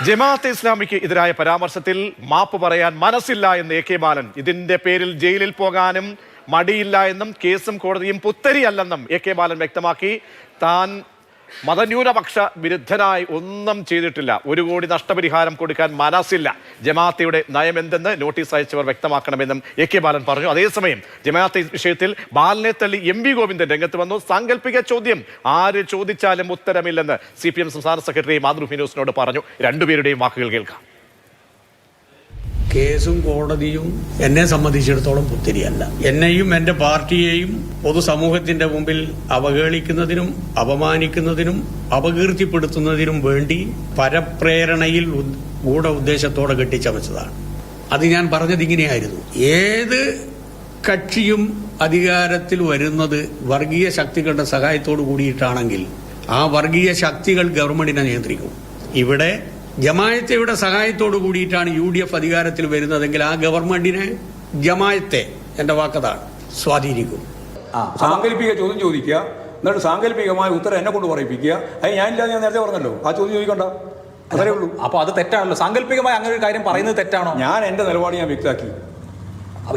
ജമാഅത്തെ ഇസ്ലാമിക്ക് എതിരായ പരാമർശത്തിൽ മാപ്പ് പറയാൻ മനസ്സില്ല എന്ന് എ കെ ബാലൻ. ഇതിന്റെ പേരിൽ ജയിലിൽ പോകാനും മടിയില്ല എന്നും കേസും കോടതിയും പുത്തരിയല്ലെന്നും എ കെ ബാലൻ വ്യക്തമാക്കി. താൻ മതന്യൂനപക്ഷ വിരുദ്ധനായി ഒന്നും ചെയ്തിട്ടില്ല. 1 കോടി നഷ്ടപരിഹാരം കൊടുക്കാൻ മനസ്സില്ല. ജമാഅത്തയുടെ നയം എന്തെന്ന് നോട്ടീസ് അയച്ചവർ വ്യക്തമാക്കണമെന്നും എ കെ ബാലൻ പറഞ്ഞു. അതേസമയം ജമാഅത്തെ വിഷയത്തിൽ ബാലനെ തള്ളി എം വി ഗോവിന്ദൻ രംഗത്ത് വന്നു. സാങ്കല്പിക ചോദ്യം, ആര് ചോദിച്ചാലും ഉത്തരമില്ലെന്ന് CPM സംസ്ഥാന സെക്രട്ടറി മാതൃഭൂമി ന്യൂസിനോട് പറഞ്ഞു. രണ്ടുപേരുടെയും വാക്കുകൾ കേൾക്കാം. കേസും കോടതിയും എന്നെ സംബന്ധിച്ചിടത്തോളം പുത്തിരിയല്ല. എന്നെയും എൻ്റെ പാർട്ടിയെയും പൊതുസമൂഹത്തിന്റെ മുമ്പിൽ അവഹേളിക്കുന്നതിനും അപമാനിക്കുന്നതിനും അപകീർത്തിപ്പെടുത്തുന്നതിനും വേണ്ടി പരപ്രേരണയിൽ ഗൂഢ ഉദ്ദേശത്തോടെ കെട്ടിച്ചമച്ചതാണ്. അത് ഞാൻ പറഞ്ഞത് ഇങ്ങനെയായിരുന്നു: ഏത് കക്ഷിയും അധികാരത്തിൽ വരുന്നത് വർഗീയ ശക്തികളുടെ സഹായത്തോടു കൂടിയിട്ടാണെങ്കിൽ ആ വർഗീയ ശക്തികൾ ഗവൺമെന്റിനെ നിയന്ത്രിക്കും. ഇവിടെ ജമാഅത്തയുടെ സഹായത്തോടു കൂടിയിട്ടാണ് UDF അധികാരത്തിൽ വരുന്നതെങ്കിൽ ആ ഗവൺമെന്റിനെ ജമാഅത്തെ, എന്റെ വാക്കതാണ്, സ്വാധീനിക്കും. സാങ്കല്പിക ചോദ്യം ചോദിക്കുക, എന്നിട്ട് സാങ്കല്പികമായ ഉത്തരം എന്നെ കൊണ്ട് പറയിപ്പിക്കുക. അത് ഞാനില്ലാതെ ഞാൻ നേരത്തെ പറഞ്ഞല്ലോ, ആ ചോദ്യം ചോദിക്കണ്ട, അതേ ഉള്ളൂ. അപ്പൊ അത് തെറ്റാണല്ലോ. സാങ്കല്പികമായി അങ്ങനെ ഒരു കാര്യം പറയുന്നത് തെറ്റാണോ? ഞാൻ എന്റെ നിലപാട് ഞാൻ വ്യക്തമാക്കി.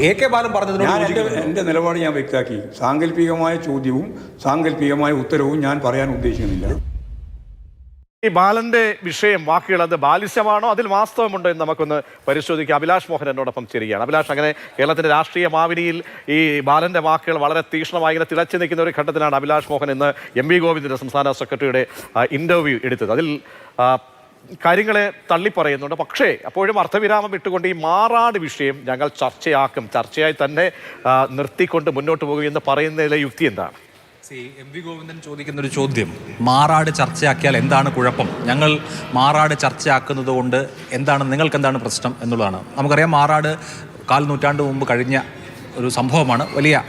എ കെ ബാലൻ പറഞ്ഞതിനോട് എന്റെ നിലപാട് ഞാൻ വ്യക്തമാക്കി. സാങ്കല്പികമായ ചോദ്യവും സാങ്കല്പികമായ ഉത്തരവും ഞാൻ പറയാൻ ഉദ്ദേശിക്കുന്നില്ല. ഈ ബാലന്റെ വിഷയം, വാക്കുകൾ, അത് ബാലിശമാണോ, അതിൽ വാസ്തവമുണ്ടോ എന്ന് നമുക്കൊന്ന് പരിശോധിക്കാം. അഭിലാഷ് മോഹൻ എന്നോടൊപ്പം ചേരുകയാണ്. അഭിലാഷ്, അങ്ങനെ കേരളത്തിന്റെ രാഷ്ട്രീയ മാവിനിയിൽ ഈ ബാലന്റെ വാക്കുകൾ വളരെ തീക്ഷ്ണമായി ഇങ്ങനെ തിളച്ചു നിൽക്കുന്ന ഒരു ഘട്ടത്തിലാണ് അഭിലാഷ് മോഹൻ ഇന്ന് എം വി ഗോവിന്ദന്റെ സംസ്ഥാന സെക്രട്ടറിയുടെ ഇന്റർവ്യൂ എടുത്തത്. അതിൽ കാര്യങ്ങളെ തള്ളിപ്പറയുന്നുണ്ട്. പക്ഷേ അപ്പോഴും അർത്ഥവിരാമം ഇട്ടുകൊണ്ട് ഈ മാറാട് വിഷയം ഞങ്ങൾ ചർച്ചയാക്കും, ചർച്ചയായി തന്നെ നിർത്തിക്കൊണ്ട് മുന്നോട്ട് പോകും എന്ന് പറയുന്നതിലെ യുക്തി എന്താണ്? എം വി ഗോവിന്ദൻ ചോദിക്കുന്ന ഒരു ചോദ്യം, മാറാട് ചർച്ചയാക്കിയാൽ എന്താണ് കുഴപ്പം, ഞങ്ങൾ മാറാട് ചർച്ചയാക്കുന്നത് കൊണ്ട് എന്താണ്, നിങ്ങൾക്ക് എന്താണ് പ്രശ്നം എന്നുള്ളതാണ്. നമുക്കറിയാം, മാറാട് 1/4 നൂറ്റാണ്ട് മുമ്പ് കഴിഞ്ഞ ഒരു സംഭവമാണ്. വലിയ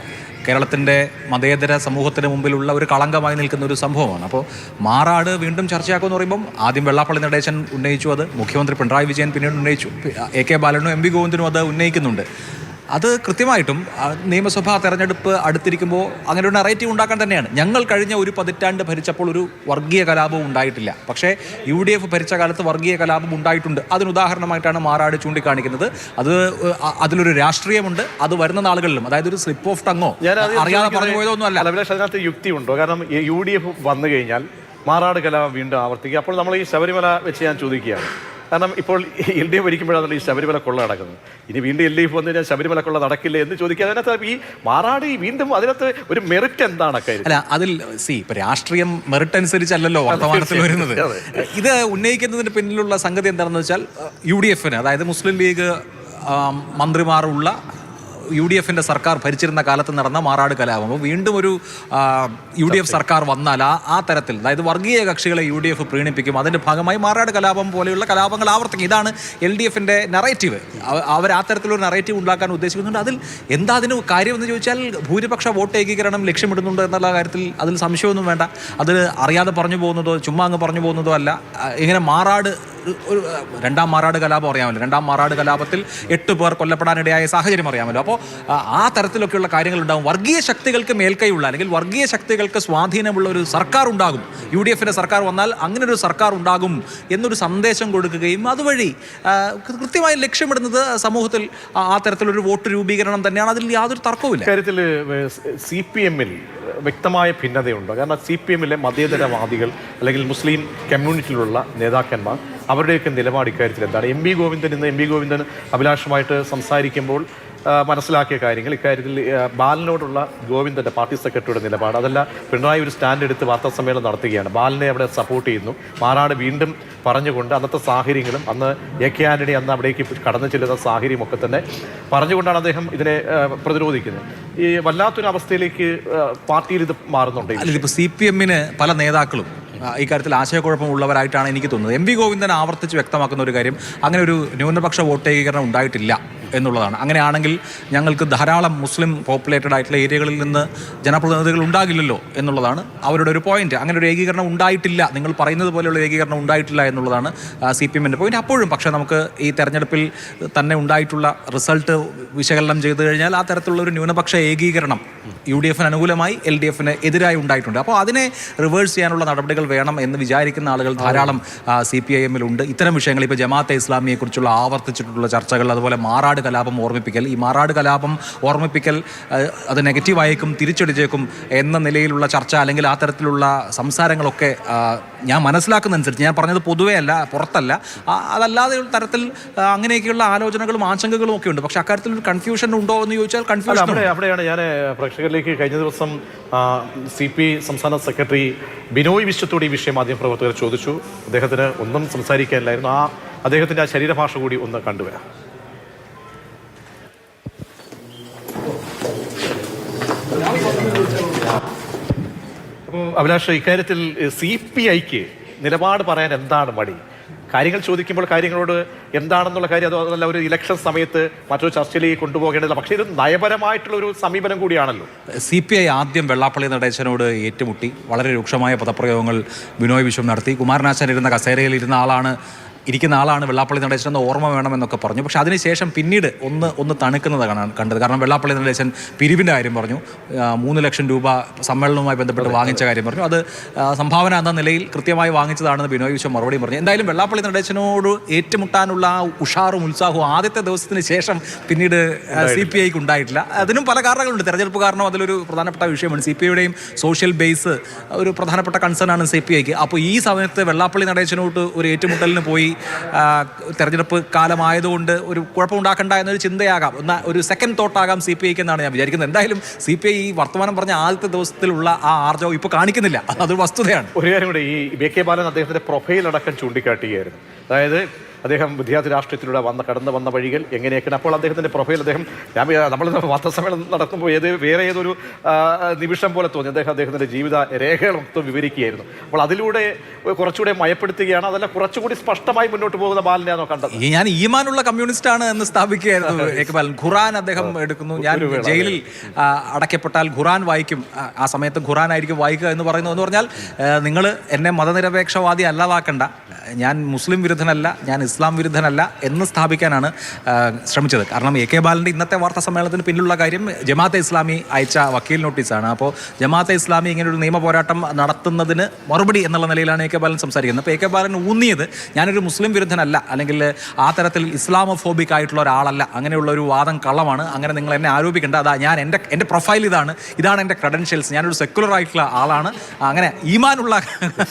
കേരളത്തിൻ്റെ മതേതര സമൂഹത്തിന് മുമ്പിലുള്ള ഒരു കളങ്കമായി നിൽക്കുന്ന ഒരു സംഭവമാണ്. അപ്പോൾ മാറാട് വീണ്ടും ചർച്ചയാക്കുമെന്ന് പറയുമ്പം ആദ്യം വെള്ളാപ്പള്ളി നടേശൻ ഉന്നയിച്ചു, അത് മുഖ്യമന്ത്രി പിണറായി വിജയൻ പിന്നീട് ഉന്നയിച്ചു, എ കെ ബാലനും എം വി ഗോവിന്ദനും അത് ഉന്നയിക്കുന്നുണ്ട്. അത് കൃത്യമായിട്ടും നിയമസഭാ തെരഞ്ഞെടുപ്പ് അടുത്തിരിക്കുമ്പോൾ അങ്ങനെ ഒരു നറേറ്റീവ് ഉണ്ടാക്കാൻ തന്നെയാണ്. ഞങ്ങൾ കഴിഞ്ഞ 1 പതിറ്റാണ്ട് ഭരിച്ചപ്പോൾ ഒരു വർഗീയ കലാപവും ഉണ്ടായിട്ടില്ല, പക്ഷേ UDF ഭരിച്ച കാലത്ത് വർഗീയ കലാപം ഉണ്ടായിട്ടുണ്ട്. അതിനുദാഹരണമായിട്ടാണ് മാറാട് ചൂണ്ടിക്കാണിക്കുന്നത്. അതിലൊരു രാഷ്ട്രീയമുണ്ട്. അത് വരുന്ന നാളുകളിലും, അതായത് ഒരു സ്ലിപ്പ് ഓഫ് ടങ്ങോ അറിയാതെ പറഞ്ഞു പോയതൊന്നും അല്ല. അതിനകത്ത് യുക്തിയുണ്ടോ? കാരണം UDF വന്നു കഴിഞ്ഞാൽ മാറാട് കലാപം വീണ്ടും ആവർത്തിക്കുക. അപ്പോൾ നമ്മൾ ഈ ശബരിമല വെച്ച് ഞാൻ ചോദിക്കുകയാണ്. കാരണം ഇപ്പോൾ LDF ഭരിക്കുമ്പോഴാണല്ലോ ഈ ശബരിമല കൊള്ള നടക്കുന്നത്. ഇനി വീണ്ടും LDF വന്നു കഴിഞ്ഞാൽ ശബരിമല കൊള്ള നടക്കില്ല എന്ന് ചോദിക്കുക. അതിനകത്ത് ഈ മാറാട് വീണ്ടും അതിനകത്ത് ഒരു മെറിറ്റ് എന്താണ്? അല്ല, അതിൽ ഇപ്പൊ രാഷ്ട്രീയം മെറിറ്റ് അനുസരിച്ചല്ലല്ലോ വർത്തമാനത്തിൽ വരുന്നത്. ഇത് ഉന്നയിക്കുന്നതിന് പിന്നിലുള്ള സംഗതി എന്താണെന്ന് വെച്ചാൽ, UDFന്, അതായത് മുസ്ലിം ലീഗ് മന്ത്രിമാരുള്ള UDFന്റെ സർക്കാർ ഭരിച്ചിരുന്ന കാലത്ത് നടന്ന മാറാട് കലാപം വീണ്ടും ഒരു UDF സർക്കാർ വന്നാൽ ആ തരത്തിൽ, അതായത് വർഗീയ കക്ഷികളെ UDF പ്രീണിപ്പിക്കും. അതിൻ്റെ ഭാഗമായി മാറാട് കലാപം പോലെയുള്ള കലാപങ്ങൾ ആവർത്തിക്കും. ഇതാണ് LDFന്റെ നറേറ്റീവ്. അവർ ആ തരത്തിലൊരു നറേറ്റീവ് ഉണ്ടാക്കാൻ ഉദ്ദേശിക്കുന്നുണ്ട്. അതിൽ എന്താ അതിന് കാര്യമെന്ന് ചോദിച്ചാൽ, ഭൂരിപക്ഷ വോട്ട് ഏകീകരണം ലക്ഷ്യമിടുന്നുണ്ട് എന്നുള്ള കാര്യത്തിൽ അതിൽ സംശയമൊന്നും വേണ്ട. അത് അറിയാതെ പറഞ്ഞു പോകുന്നതോ ചുമ്മാ അങ്ങ് പറഞ്ഞു പോകുന്നതോ അല്ല. ഇങ്ങനെ മാറാട് ഒരു 2ാം മാറാട് കലാപം അറിയാമല്ലോ. 2ാം മാറാട് കലാപത്തിൽ 8 പേർ കൊല്ലപ്പെടാനിടയായ സാഹചര്യം അറിയാമല്ലോ. അപ്പോൾ ആ തരത്തിലൊക്കെയുള്ള കാര്യങ്ങളുണ്ടാകും. വർഗീയ ശക്തികൾക്ക് മേൽക്കൈയുള്ള, അല്ലെങ്കിൽ വർഗീയ ശക്തികൾക്ക് സ്വാധീനമുള്ള ഒരു സർക്കാർ ഉണ്ടാകും. UDFന്റെ സർക്കാർ വന്നാൽ അങ്ങനെ ഒരു സർക്കാർ ഉണ്ടാകും എന്നൊരു സന്ദേശം കൊടുക്കുകയും അതുവഴി കൃത്യമായി ലക്ഷ്യമിടുന്നത് സമൂഹത്തിൽ ആ തരത്തിലൊരു വോട്ട് രൂപീകരണം തന്നെയാണ്. അതിൽ യാതൊരു തർക്കവുമില്ല. കാര്യത്തിൽ CPMൽ വ്യക്തമായ ഭിന്നതയുണ്ട്. കാരണം CPMലെ മതേതരവാദികൾ അല്ലെങ്കിൽ മുസ്ലിം കമ്മ്യൂണിറ്റിയിലുള്ള നേതാക്കന്മാർ, അവരുടെയൊക്കെ നിലപാട് ഇക്കാര്യത്തിൽ എന്താണ്? എം വി ഗോവിന്ദൻ അഭിലാഷുമായിട്ട് സംസാരിക്കുമ്പോൾ മനസ്സിലാക്കിയ കാര്യങ്ങൾ, ഇക്കാര്യത്തിൽ ബാലനോടുള്ള ഗോവിന്ദൻ്റെ പാർട്ടി സെക്രട്ടറിയുടെ നിലപാട്, അതല്ല പിണറായി ഒരു സ്റ്റാൻഡ് എടുത്ത് വാർത്താസമ്മേളനം നടത്തുകയാണ്, ബാലനെ അവിടെ സപ്പോർട്ട് ചെയ്യുന്നു. മാറാട് വീണ്ടും പറഞ്ഞുകൊണ്ട് അന്നത്തെ സാഹചര്യങ്ങളും അന്ന് AK ആന്റണി അന്ന് അവിടേക്ക് കടന്നു ചെല്ലുന്ന സാഹചര്യമൊക്കെ തന്നെ പറഞ്ഞുകൊണ്ടാണ് അദ്ദേഹം ഇതിനെ പ്രതിരോധിക്കുന്നത്. ഈ വല്ലാത്തൊരു അവസ്ഥയിലേക്ക് പാർട്ടിയിൽ ഇത് മാറുന്നുണ്ട്. ഇപ്പോൾ CPMന് പല നേതാക്കളും ഇക്കാര്യത്തിൽ ആശയക്കുഴപ്പമുള്ളവരായിട്ടാണ് എനിക്ക് തോന്നുന്നത്. എം വി ഗോവിന്ദൻ ആവർത്തിച്ച് വ്യക്തമാക്കുന്ന ഒരു കാര്യം, അങ്ങനെ ഒരു ന്യൂനപക്ഷ വോട്ട് ഏകീകരണം ഉണ്ടായിട്ടില്ല എന്നുള്ളതാണ്. അങ്ങനെയാണെങ്കിൽ ഞങ്ങൾക്ക് ധാരാളം മുസ്ലിം പോപ്പുലേറ്റഡ് ആയിട്ടുള്ള ഏരിയകളിൽ നിന്ന് ജനപ്രതിനിധികൾ ഉണ്ടാകില്ലല്ലോ എന്നുള്ളതാണ് അവരുടെ ഒരു പോയിന്റ്. അങ്ങനെ ഒരു ഏകീകരണം ഉണ്ടായിട്ടില്ല, നിങ്ങൾ പറയുന്നത് പോലെയുള്ള ഏകീകരണം ഉണ്ടായിട്ടില്ല എന്നുള്ളതാണ് CPM-ൻ്റെ പോയിന്റ്. അപ്പോഴും പക്ഷേ നമുക്ക് ഈ തെരഞ്ഞെടുപ്പിൽ തന്നെ ഉണ്ടായിട്ടുള്ള റിസൾട്ട് വിശകലനം ചെയ്തു കഴിഞ്ഞാൽ ആ തരത്തിലുള്ള ഒരു ന്യൂനപക്ഷ ഏകീകരണം UDF-ന് അനുകൂലമായി LDF-ന് എതിരായി ഉണ്ടായിട്ടുണ്ട്. അപ്പോൾ അതിനെ റിവേഴ്സ് ചെയ്യാനുള്ള നടപടികൾ വേണം എന്ന് വിചാരിക്കുന്ന ആളുകൾ ധാരാളം CPIM-ലുണ്ട്. ഇത്തരം വിഷയങ്ങൾ ഇപ്പോൾ ജമാഅത്തെ ഇസ്ലാമിയെക്കുറിച്ചുള്ള ആവർത്തിച്ചിട്ടുള്ള ചർച്ചകൾ, അതുപോലെ മാറാട് കലാപം ഓർമ്മിപ്പിക്കൽ, ഈ മാറാട് കലാപം ഓർമ്മിപ്പിക്കൽ അത് നെഗറ്റീവായേക്കും തിരിച്ചടിച്ചേക്കും എന്ന നിലയിലുള്ള ചർച്ച അല്ലെങ്കിൽ ആ തരത്തിലുള്ള സംസാരങ്ങളൊക്കെ ഞാൻ മനസ്സിലാക്കുന്നതനുസരിച്ച്, ഞാൻ പറഞ്ഞത് പൊതുവേ അല്ല, പുറത്തല്ല, അതല്ലാതെ തരത്തിൽ അങ്ങനെയൊക്കെയുള്ള ആലോചനകളും ആശങ്കകളും ഒക്കെ ഉണ്ട്. പക്ഷെ അക്കാര്യത്തിൽ ഒരു കൺഫ്യൂഷൻ ഉണ്ടോ എന്ന് ചോദിച്ചാൽ കൺഫ്യൂഷൻ. അവിടെയാണ് ഞാൻ പ്രേക്ഷകരിലേക്ക് കഴിഞ്ഞ ദിവസം CP സംസ്ഥാന സെക്രട്ടറി ബിനോയ് വിശ്വത്തോട് ഈ വിഷയം ആദ്യം പ്രവർത്തകർ ചോദിച്ചു. അദ്ദേഹത്തിന് ഒന്നും സംസാരിക്കാനില്ലായിരുന്നു. അദ്ദേഹത്തിൻ്റെ ആ ശരീരഭാഷ കൂടി ഒന്ന് കണ്ടുവരാം. അപ്പോൾ അഭിലാഷ്, ഇക്കാര്യത്തിൽ CPI-ക്ക് നിലപാട് പറയാൻ എന്താണ് മടി? കാര്യങ്ങൾ ചോദിക്കുമ്പോൾ കാര്യങ്ങളോട് എന്താണെന്നുള്ള കാര്യം അതല്ല ഒരു ഇലക്ഷൻ സമയത്ത് മറ്റൊരു ചർച്ചയിലേക്ക് കൊണ്ടുപോകേണ്ടതില്ല. പക്ഷേ ഇത് നയപരമായിട്ടുള്ള ഒരു സമീപനം കൂടിയാണല്ലോ. CPI ആദ്യം വെള്ളാപ്പള്ളി നടേശനോട് ഏറ്റുമുട്ടി വളരെ രൂക്ഷമായ പദപ്രയോഗങ്ങൾ ബിനോയ് വിശ്വം നടത്തി. കുമാരനാശാൻ ഇരുന്ന കസേരയിൽ ഇരിക്കുന്ന ആളാണ് വെള്ളാപ്പള്ളി നടേശൻ എന്ന ഓർമ്മ വേണമെന്നൊക്കെ പറഞ്ഞു. പക്ഷേ അതിനുശേഷം പിന്നീട് ഒന്ന് തണുക്കുന്നതാണ് കണ്ടത്. കാരണം വെള്ളാപ്പള്ളി നടേശൻ പിരിവിൻ്റെ കാര്യം പറഞ്ഞു, 3 ലക്ഷം രൂപ സമ്മേളനവുമായി ബന്ധപ്പെട്ട് വാങ്ങിച്ച കാര്യം പറഞ്ഞു. അത് സംഭാവന എന്ന നിലയിൽ കൃത്യമായി വാങ്ങിച്ചതാണെന്ന് ബിനോയ് വിശ്വം മറുപടി പറഞ്ഞു. എന്തായാലും വെള്ളാപ്പള്ളി നടേശനോട് ഏറ്റുമുട്ടാനുള്ള ആ ഉഷാറും ഉത്സാഹവും ആദ്യത്തെ ദിവസത്തിന് ശേഷം പിന്നീട് CPI-ക്ക് ഉണ്ടായിട്ടില്ല. അതിനും പല കാരണങ്ങളുണ്ട്. തെരഞ്ഞെടുപ്പ് കാരണം അതിലൊരു പ്രധാനപ്പെട്ട വിഷയമാണ്. CPI-യുടെയും സോഷ്യൽ ബേസ് ഒരു പ്രധാനപ്പെട്ട കൺസേൺ ആണ് CPI-ക്ക്. അപ്പോൾ ഈ സമയത്ത് വെള്ളാപ്പള്ളി നടേശനോട് ഒരു ഏറ്റുമുട്ടലിന് പോയി തെരഞ്ഞെടുപ്പ് കാലമായതുകൊണ്ട് ഒരു കുഴപ്പമുണ്ടാക്കണ്ട എന്നൊരു ചിന്തയാകാം, ഒരു സെക്കൻഡ് തോട്ടാകാം CPI-ക്ക് എന്നാണ് ഞാൻ വിചാരിക്കുന്നത്. എന്തായാലും CPI ഈ വർത്തമാനം പറഞ്ഞ ആദ്യത്തെ ദിവസത്തിലുള്ള ആ ആർജവം ഇപ്പോൾ കാണിക്കുന്നില്ല, അതൊരു വസ്തുതയാണ്. ഒരു കാര്യം കൂടെ, ഈ BK ബാലൻ അദ്ദേഹത്തിന്റെ പ്രൊഫൈൽ അടക്കം ചൂണ്ടിക്കാട്ടുകയായിരുന്നു. അതായത് അദ്ദേഹം വിദ്യാർത്ഥി രാഷ്ട്രീയത്തിലൂടെ കടന്നു വന്ന വഴികൾ എങ്ങനെയൊക്കെയാണ്. അപ്പോൾ അദ്ദേഹത്തിൻ്റെ പ്രൊഫൈൽ നമ്മൾ വാർത്താസമ്മേളനം നടത്തുമ്പോൾ വേറെ ഏതൊരു നിമിഷം പോലെ തോന്നി അദ്ദേഹത്തിൻ്റെ ജീവിത രേഖകൾ മൊത്തം വിവരിക്കുകയായിരുന്നു. അപ്പോൾ അതിലൂടെ കുറച്ചുകൂടെ മയപ്പെടുത്തുകയാണ്, അതല്ല കുറച്ചുകൂടി സ്പഷ്ടമായി മുന്നോട്ട് പോകുന്ന ബാലനെയാണോ കണ്ടത്? ഞാൻ ഈമാനുള്ള കമ്മ്യൂണിസ്റ്റ് ആണ് എന്ന് സ്ഥാപിക്കുകയായിരുന്നു AK ബാലൻ. ഖുറാൻ അദ്ദേഹം എടുക്കുന്നു, ഞാൻ ജയിലിൽ അടയ്ക്കപ്പെട്ടാൽ ഖുറാൻ വായിക്കും, ആ സമയത്ത് ഖുറാൻ ആയിരിക്കും വായിക്കുക എന്ന് പറയുന്നു. എന്ന് പറഞ്ഞാൽ നിങ്ങൾ എന്നെ മതനിരപേക്ഷവാദി അല്ലാതാക്കണ്ട, ഞാൻ മുസ്ലിം വിരുദ്ധനല്ല, ഞാൻ ഇസ്ലാം വിരുദ്ധനല്ല എന്ന് സ്ഥാപിക്കാനാണ് ശ്രമിച്ചത്. കാരണം AK ബാലൻ്റെ ഇന്നത്തെ വാർത്താ സമ്മേളനത്തിന് പിന്നിലുള്ള കാര്യം ജമാഅത്തെ ഇസ്ലാമി അയച്ച വക്കീൽ നോട്ടീസാണ്. അപ്പോൾ ജമാഅത്തെ ഇസ്ലാമി ഇങ്ങനെ ഒരു നിയമ പോരാട്ടം നടത്തുന്നതിന് മറുപടി എന്നുള്ള നിലയിലാണ് AK ബാലൻ സംസാരിക്കുന്നത്. അപ്പോൾ AK ബാലൻ ഊന്നിയത് ഞാനൊരു മുസ്ലിം വിരുദ്ധനല്ല, അല്ലെങ്കിൽ ആ തരത്തിൽ ഇസ്ലാമോഫോബിക് ആയിട്ടുള്ള ഒരാളല്ല, അങ്ങനെയുള്ള ഒരു വാദം കള്ളമാണ്, അങ്ങനെ നിങ്ങൾ എന്നെ ആരോപിക്കേണ്ട, അതാ ഞാൻ എൻ്റെ പ്രൊഫൈൽ ഇതാണ് എൻ്റെ ക്രെഡൻഷ്യൽസ്, ഞാനൊരു സെക്കുലർ ആയിട്ടുള്ള ആളാണ്, അങ്ങനെ ഈമാനുള്ള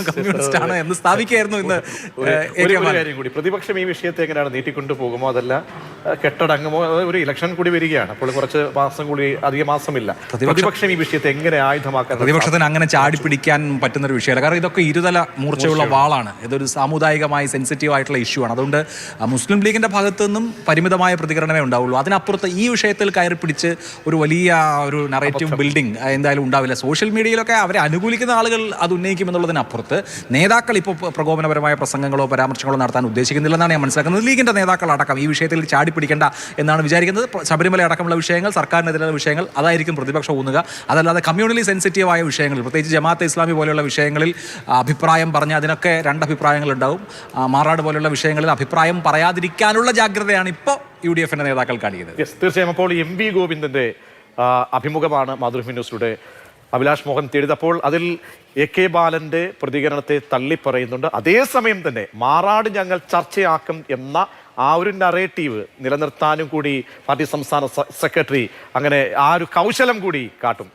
കമ്മ്യൂണിസ്റ്റ് ആണ് എന്ന് സ്ഥാപിക്കുകയായിരുന്നു ഇന്ന്. പ്രതിപക്ഷം ഈ വിഷയത്തെ എങ്ങനെയാണ് നീട്ടിക്കൊണ്ടു പോകുമോ, അതല്ല കെട്ടടങ്ങുമോ? ഒരു ഇലക്ഷൻ കൂടി വരികയാണ്, അപ്പോൾ കുറച്ച് മാസം കൂടി, അധിക മാസമില്ല. പ്രതിപക്ഷം ഈ വിഷയത്തെ എങ്ങനെ ആയുധമാക്കാൻ? പ്രതിപക്ഷത്തിന് അങ്ങനെ ചാടി പിടിക്കാൻ പറ്റുന്ന ഒരു വിഷയമല്ല. കാരണം ഇതൊക്കെ ഇരുതല മൂർച്ചയുള്ള വാളാണ്, ഇതൊരു സാമുദായികമായി സെൻസിറ്റീവ് ആയിട്ടുള്ള ഇഷ്യൂ ആണ്. അതുകൊണ്ട് മുസ്ലിം ലീഗിന്റെ ഭാഗത്തു നിന്നും പരിമിതമായ പ്രതികരണമേ ഉണ്ടാവുള്ളൂ. അതിനപ്പുറത്ത് ഈ വിഷയത്തിൽ കയറി പിടിച്ച് ഒരു വലിയ ഒരു നറേറ്റീവ് ബിൽഡിംഗ് എന്തായാലും ഉണ്ടാവില്ല. സോഷ്യൽ മീഡിയയിലൊക്കെ അവരെ അനുകൂലിക്കുന്ന ആളുകൾ അത് ഉന്നയിക്കുമെന്നുള്ളതിനപ്പുറത്ത് നേതാക്കൾ ഇപ്പോൾ പ്രകോപനപരമായ പ്രസംഗങ്ങളോ പരാമർശങ്ങളോ നടത്താൻ ഉദ്ദേശിക്കുന്നില്ലെന്നാണ് ഞാൻ മനസ്സിലാക്കുന്നത്. ലീഗിന്റെ നേതാക്കൾ അടക്കം ഈ വിഷയത്തിൽ ചാടി പിടിക്കേണ്ട എന്നാണ് വിചാരിക്കുന്നത്. ശബരിമല അടക്കമുള്ള വിഷയങ്ങൾ, സർക്കാരിനെതിരെയുള്ള വിഷയങ്ങൾ, അതായിരിക്കും പ്രതിപക്ഷം ഊന്നുക. അതല്ലാതെ കമ്മ്യൂണലി സെൻസിറ്റീവായ വിഷയങ്ങളിൽ, പ്രത്യേകിച്ച് ജമാഅത്തെ ഇസ്ലാമി പോലെയുള്ള വിഷയങ്ങളിൽ അഭിപ്രായം പറഞ്ഞ് അതിനൊക്കെ രണ്ടഭിപ്രായങ്ങളുണ്ടാവും. മാറാട് പോലെയുള്ള വിഷയങ്ങളിൽ അഭിപ്രായം പറയാതിരിക്കാനുള്ള ജാഗ്രതയാണ് ഇപ്പോൾ UDF-ന്റെ നേതാക്കൾ കാണിക്കുന്നത്. തീർച്ചയായും. അപ്പോൾ MV ഗോവിന്ദന്റെ അഭിമുഖമാണ് മാതൃഭൂമി ന്യൂസിലൂടെ അഭിലാഷ് മോഹൻ തേടിയപ്പോൾ അതിൽ AK ബാലന്റെ പ്രതികരണത്തെ തള്ളിപ്പറയുന്നുണ്ട്. അതേസമയം തന്നെ മാറാട് ഞങ്ങൾ ചർച്ചയാക്കും എന്ന ആ ഒരു നറേറ്റീവ് നിലനിർത്താനും കൂടി പാർട്ടി സംസ്ഥാന സെക്രട്ടറി അങ്ങനെ ആ ഒരു കൗശലം കൂടി കാട്ടും.